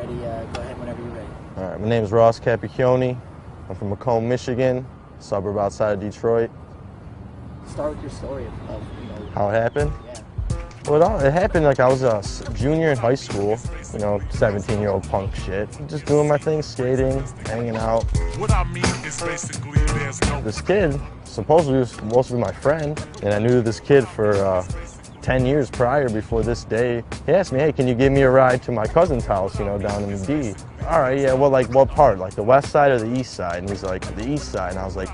ready, go ahead whenever you're ready. All right, my name is Ross Capicchioni. I'm from Macomb, Michigan, a suburb outside of Detroit. Start with your story of How it happened? Yeah. Well, it happened like I was a junior in high school, 17-year-old punk shit. Just doing my thing, skating, hanging out. What I mean is basically there's no... This kid supposedly was supposed to be my friend, and I knew this kid for 10 years prior before this day. He asked me, hey, can you give me a ride to my cousin's house, down in the D? All right, yeah, well, like what part? Like the west side or the east side? And he's like, the east side. And I was like,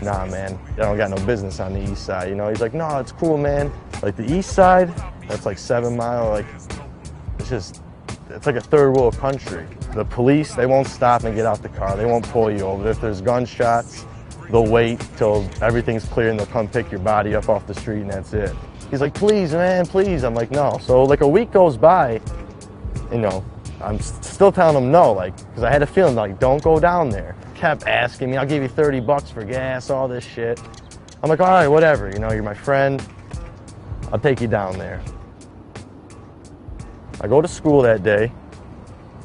nah, man, I don't got no business on the east side, He's like, no, it's cool, man. Like the east side, that's like 7 Mile, like, it's like a third world country. The police, they won't stop and get out the car. They won't pull you over. If there's gunshots, they'll wait till everything's clear and they'll come pick your body up off the street and that's it. He's like, please, man, please. I'm like, no. So like a week goes by, I'm still telling him no, because I had a feeling, don't go down there. Kept asking me, I'll give you $30 for gas, all this shit. I'm like, all right, whatever, you're my friend. I'll take you down there. I go to school that day,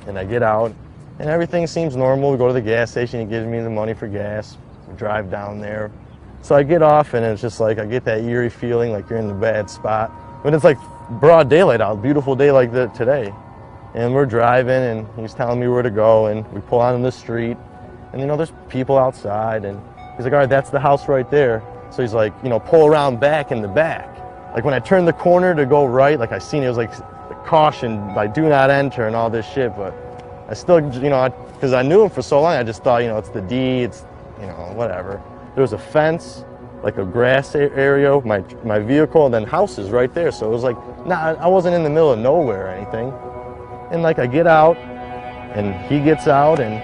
and I get out, and everything seems normal. We go to the gas station, he gives me the money for gas. We drive down there. So I get off, and it's just like, I get that eerie feeling like you're in a bad spot. But it's like broad daylight out, beautiful day like that today. And we're driving, and he's telling me where to go, and we pull onto the street, and there's people outside, and he's like, all right, that's the house right there. So he's like, pull around back in the back. Like when I turned the corner to go right, like I seen it was like caution, like do not enter and all this shit, but I still, because I knew him for so long, I just thought, it's the D, it's, whatever. There was a fence, like a grass area, my vehicle, and then houses right there. So it was like, I wasn't in the middle of nowhere or anything. And like I get out, and he gets out, and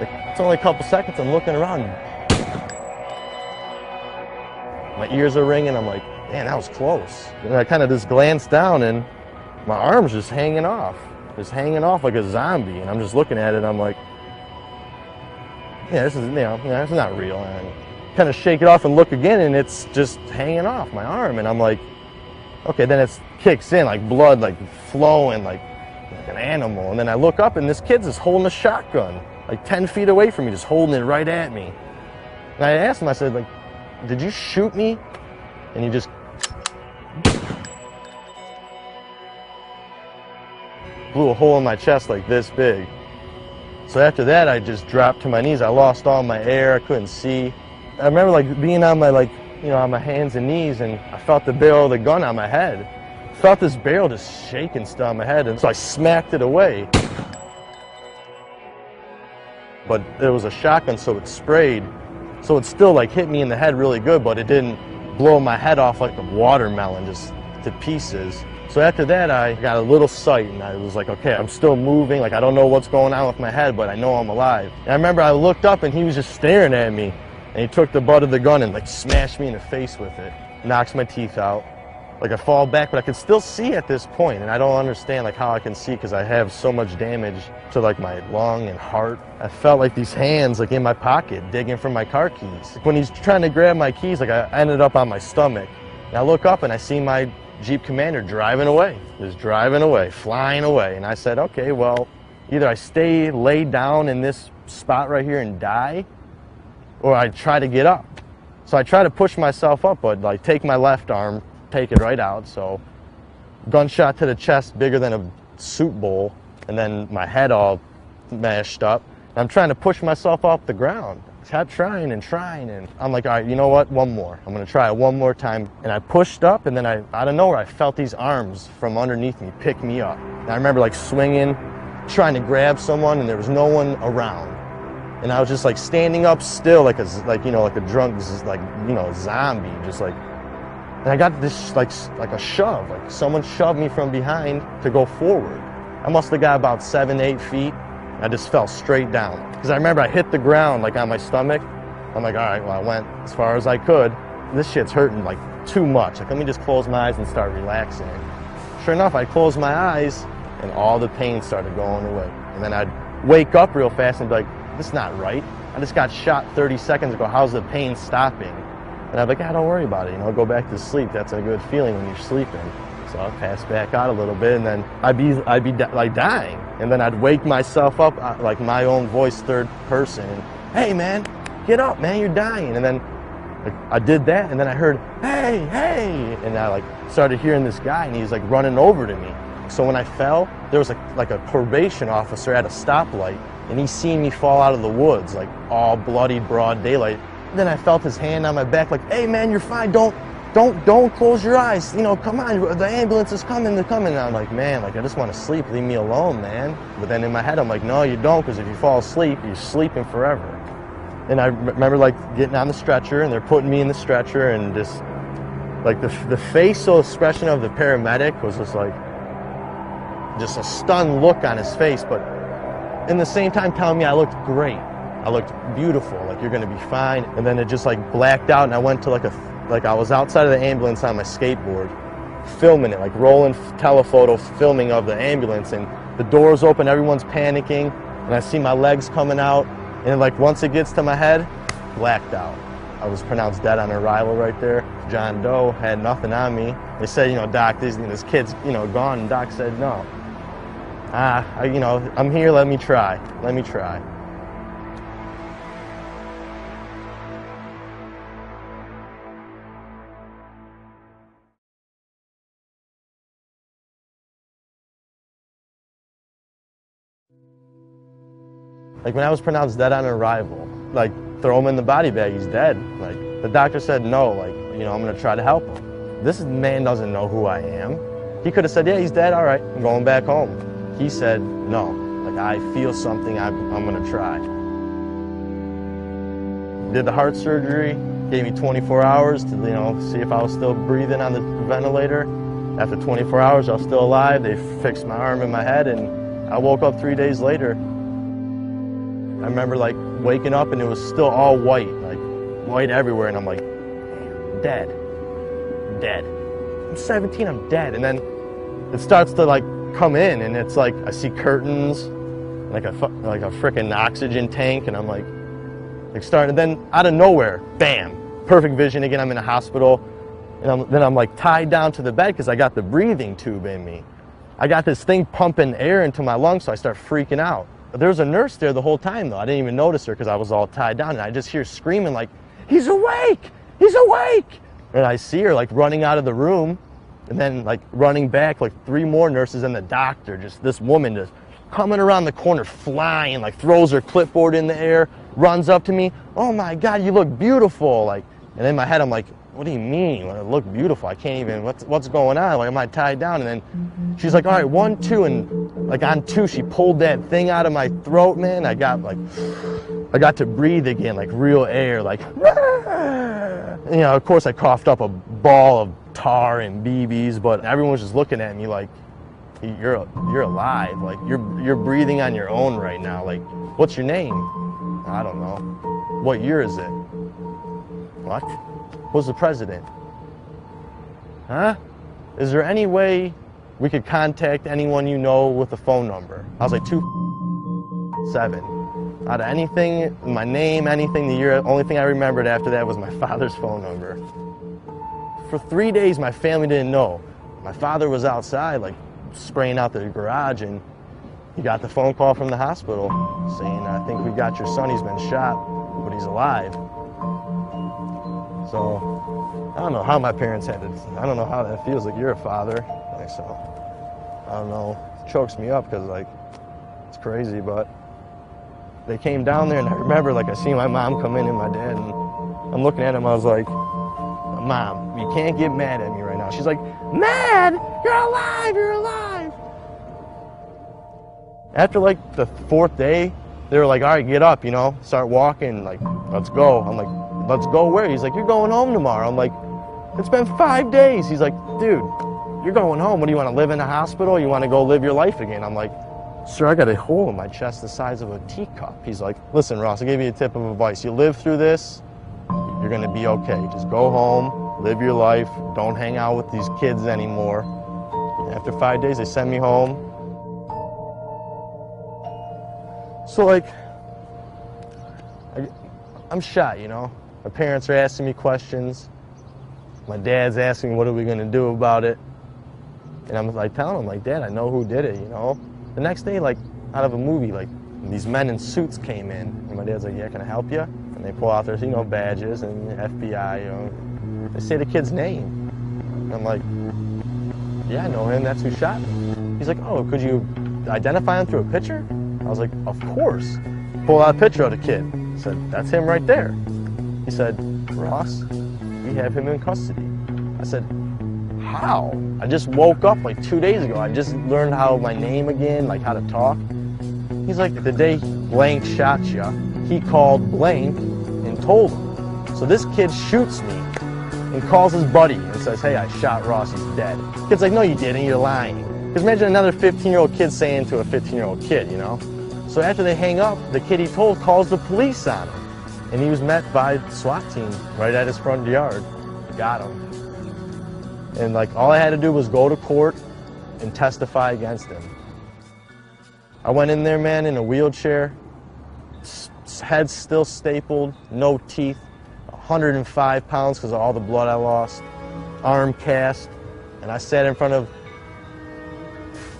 like it's only a couple seconds, I'm looking around. My ears are ringing, I'm like, man, that was close. And I kind of just glanced down, and my arm's just hanging off like a zombie. And I'm just looking at it, I'm like, yeah, this is, it's not real. And I kind of shake it off and look again, and it's just hanging off my arm. And I'm like, okay, then it kicks in, like blood, like flowing, like an animal. And then I look up, and this kid's just holding a shotgun, like 10 feet away from me, just holding it right at me. And I asked him, I said, like, did you shoot me? And he just blew a hole in my chest like this big. So after that, I just dropped to my knees. I lost all my air, I couldn't see. I remember like being on my on my hands and knees, and I felt the barrel of the gun on my head. I felt this barrel just shaking still on my head, and so I smacked it away. But it was a shotgun, so it sprayed. So it still like hit me in the head really good, but it didn't blow my head off like a watermelon just to pieces. So after that, I got a little sight, and I was like, okay, I'm still moving. Like, I don't know what's going on with my head, but I know I'm alive. And I remember I looked up, and he was just staring at me. And he took the butt of the gun and like smashed me in the face with it. Knocks my teeth out. Like I fall back, but I can still see at this point, and I don't understand like how I can see because I have so much damage to like my lung and heart. I felt like these hands like in my pocket digging for my car keys. When he's trying to grab my keys, like I ended up on my stomach. And I look up and I see my Jeep Commander driving away, just driving away, flying away. And I said, okay, well, either I stay laid down in this spot right here and die, or I try to get up. So I try to push myself up, but like take my left arm, take it right out. So gunshot to the chest bigger than a soup bowl, and then my head all mashed up. And I'm trying to push myself off the ground. I kept trying, and I'm like, all right, you know what, one more. I'm gonna try it one more time. And I pushed up, and then out of nowhere, I felt these arms from underneath me pick me up. And I remember like swinging, trying to grab someone, and there was no one around. And I was just like standing up still like a drunk zombie, just like. And I got this like a shove, like someone shoved me from behind to go forward. I must have got about 7-8 feet. I just fell straight down. Because I remember I hit the ground like on my stomach. I'm like, all right, well, I went as far as I could. This shit's hurting like too much. Like, let me just close my eyes and start relaxing. Sure enough, I closed my eyes and all the pain started going away. And then I'd wake up real fast and be like, this is not right. I just got shot 30 seconds ago. How's the pain stopping? And I'd be like, don't worry about it. Go back to sleep. That's a good feeling when you're sleeping. So I'll pass back out a little bit, and then I'd be like dying. And then I'd wake myself up, like my own voice, third person. And, hey man, get up, man, you're dying. And then like, I did that, and then I heard, hey, hey. And I like started hearing this guy, and he's like running over to me. So when I fell, there was like a probation officer at a stoplight, and he seen me fall out of the woods, like all bloody broad daylight. And then I felt his hand on my back, like, hey man, you're fine, don't close your eyes, you know, come on, the ambulance is coming, they're coming. And I'm like, man, like I just want to sleep, leave me alone, man. But then in my head, I'm like, no, you don't, because if you fall asleep, you're sleeping forever. And I remember like getting on the stretcher, and they're putting me in the stretcher, and just like the facial expression of the paramedic was just like, just a stunned look on his face, but in the same time telling me I looked great. I looked beautiful, like you're gonna be fine. And then it just like blacked out, and I went to like I was outside of the ambulance on my skateboard, filming it, like rolling telephoto filming of the ambulance, and the doors open, everyone's panicking, and I see my legs coming out, and like once it gets to my head, blacked out. I was pronounced dead on arrival right there. John Doe had nothing on me. They said, you know, Doc, this kid's, you know, gone, and Doc said, no. You know, I'm here, let me try. Like when I was pronounced dead on arrival, like throw him in the body bag, he's dead. Like the doctor said no, like, you know, I'm gonna try to help him. This man doesn't know who I am. He could have said, yeah, he's dead, all right, I'm going back home. He said no, like I feel something, I'm gonna try. Did the heart surgery, gave me 24 hours to, you know, see if I was still breathing on the ventilator. After 24 hours, I was still alive. They fixed my arm and my head, and I woke up 3 days later. I remember like waking up, and it was still all white, like white everywhere, and I'm like, dead. I'm 17, I'm dead. And then it starts to like come in, and it's like I see curtains, like a freaking oxygen tank, and I'm like starting. And then out of nowhere, bam, perfect vision again. I'm in a hospital, and then I'm like tied down to the bed because I got the breathing tube in me. I got this thing pumping air into my lungs, so I start freaking out. There was a nurse there the whole time though. I didn't even notice her because I was all tied down, and I just hear screaming like, he's awake, he's awake. And I see her like running out of the room, and then like running back, like 3 more nurses and the doctor, just this woman just coming around the corner, flying, like throws her clipboard in the air, runs up to me, oh my God, you look beautiful. Like, and in my head I'm like, what do you mean? I look beautiful. I can't even, what's going on? Like, am I tied down? And then she's like, all right, 1, 2, and like on 2, she pulled that thing out of my throat, man. I got to breathe again, like real air, like, you know, of course I coughed up a ball of tar and BBs, but everyone was just looking at me like, you're alive. Like, you're breathing on your own right now. Like, what's your name? I don't know. What year is it? What? Who's the president? Huh? Is there any way we could contact anyone you know with a phone number? I was like, 2-7. Out of anything, my name, anything, the year, only thing I remembered after that was my father's phone number. For 3 days, my family didn't know. My father was outside, like, spraying out the garage, and he got the phone call from the hospital saying, I think we got your son, he's been shot, but he's alive. So, I don't know how my parents had it. I don't know how that feels, like you're a father. Like, so, I don't know, it chokes me up because, like, it's crazy, but they came down there, and I remember, like, I seen my mom come in and my dad, and I'm looking at him, I was like, Mom, you can't get mad at me right now. She's like, mad? You're alive, you're alive. After like the 4th day, they were like, all right, get up, you know, start walking, like, let's go. I'm like, let's go where? He's like, you're going home tomorrow. I'm like, it's been 5 days. He's like, dude, you're going home. What do you want to live in a hospital? You want to go live your life again? I'm like, sir, I got a hole in my chest the size of a teacup. He's like, listen, Ross, I'll give you a tip of advice. You live through this, you're gonna be okay. Just go home, live your life, don't hang out with these kids anymore. After 5 days, they sent me home. So like, I'm shot, you know? My parents are asking me questions. My dad's asking me, what are we gonna do about it? And I'm like telling him, like, Dad, I know who did it, you know? The next day, like out of a movie, like these men in suits came in, and my dad's like, yeah, can I help you? And they pull out their, you know, badges and FBI, you know. They say the kid's name. And I'm like, yeah, I know him, that's who shot me. He's like, oh, could you identify him through a picture? I was like, of course. Pull out a picture of the kid. He said, that's him right there. He said, Ross, we have him in custody. I said, how? I just woke up like 2 days ago. I just learned how my name again, like how to talk. He's like, the day blank shot you, he called blank and told him. So this kid shoots me and calls his buddy and says, hey, I shot Ross, he's dead. The kid's like, no, you didn't, you're lying. Because imagine another 15-year-old kid saying to a 15-year-old kid, you know? So after they hang up, the kid he told calls the police on him. And he was met by the SWAT team right at his front yard. Got him. And like all I had to do was go to court and testify against him. I went in there, man, in a wheelchair, head still stapled, no teeth, 105 pounds because of all the blood I lost, arm cast, and I sat in front of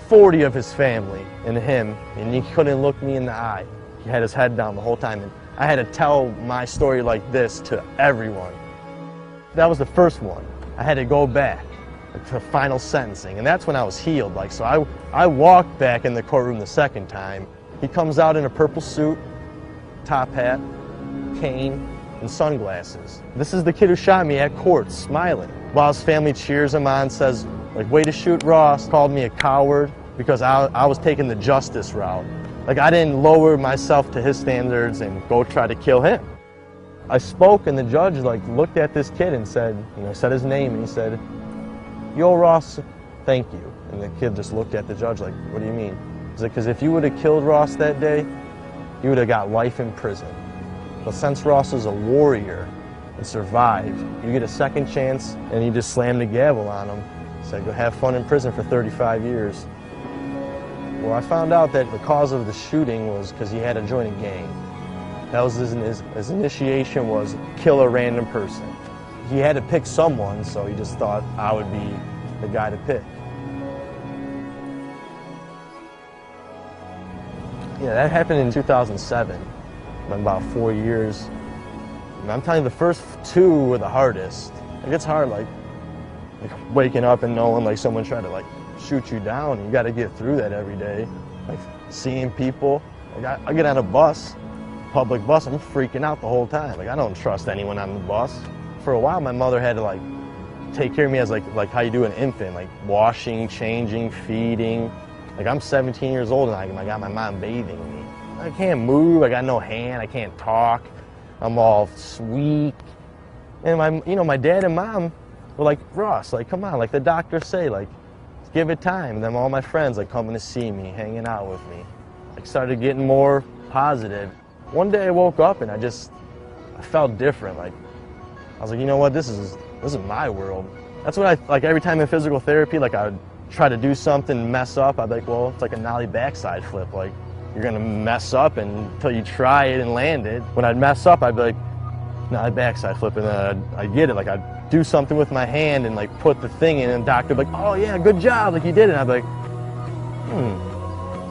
40 of his family and him, and he couldn't look me in the eye. He had his head down the whole time, and I had to tell my story like this to everyone. That was the first one. I had to go back to final sentencing, and that's when I was healed. Like, so I walked back in the courtroom the second time. He comes out in a purple suit, top hat, cane, and sunglasses. This is the kid who shot me at court, smiling. While his family cheers him on, says, like, way to shoot Ross, called me a coward because I was taking the justice route. Like, I didn't lower myself to his standards and go try to kill him. I spoke, and the judge like looked at this kid and said, you know, said his name, and he said, yo, Ross, thank you. And the kid just looked at the judge like, what do you mean? He's like, because if you would have killed Ross that day, you would have got life in prison. But since Ross is a warrior and survived, you get a second chance, and he just slammed the gavel on him. He said, go have fun in prison for 35 years. Well, I found out that the cause of the shooting was because he had to join a gang. That was his initiation was kill a random person. He had to pick someone, so he just thought I would be the guy to pick. Yeah, that happened in 2007, about 4 years. And I'm telling you, the first two were the hardest. It gets hard, like waking up and knowing like someone tried to like shoot you down. You got to get through that every day. Like seeing people. Like I get on a bus, public bus, I'm freaking out the whole time. Like I don't trust anyone on the bus. For a while, my mother had to like take care of me as like how you do an infant, like washing, changing, feeding. Like I'm 17 years old and I got my mom bathing me. I can't move. I got no hand. I can't talk. I'm all weak. And my dad and mom were like, Ross, like come on, like the doctors say, like give it time. And then all my friends like coming to see me, hanging out with me. Like started getting more positive. One day I woke up and I felt different. Like I was like, you know what, this is my world. That's what I like every time in physical therapy, like I would try to do something, mess up, I'd be like, well, it's like a nollie backside flip. Like you're gonna mess up until you try it and land it. When I'd mess up, I'd be like, nollie backside flip, and then I'd get it. Like I'd do something with my hand and like put the thing in, and the doctor would be like, oh yeah, good job, like you did it. And I'd be like,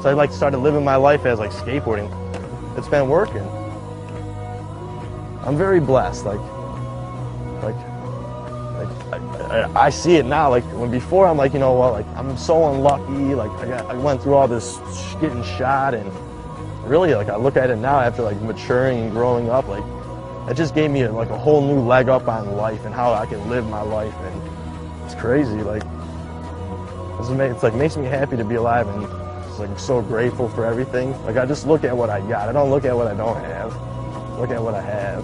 So I like started living my life as like skateboarding. It's been working. I'm very blessed. I see it now. Like when before, I'm like, you know what? Like I'm so unlucky. Like I went through all this getting shot, and really, like I look at it now after like maturing and growing up. Like it just gave me like a whole new leg up on life and how I can live my life. And it's crazy. Like it's like makes me happy to be alive, and it's like I'm so grateful for everything. Like I just look at what I got. I don't look at what I don't have. Look at what I have.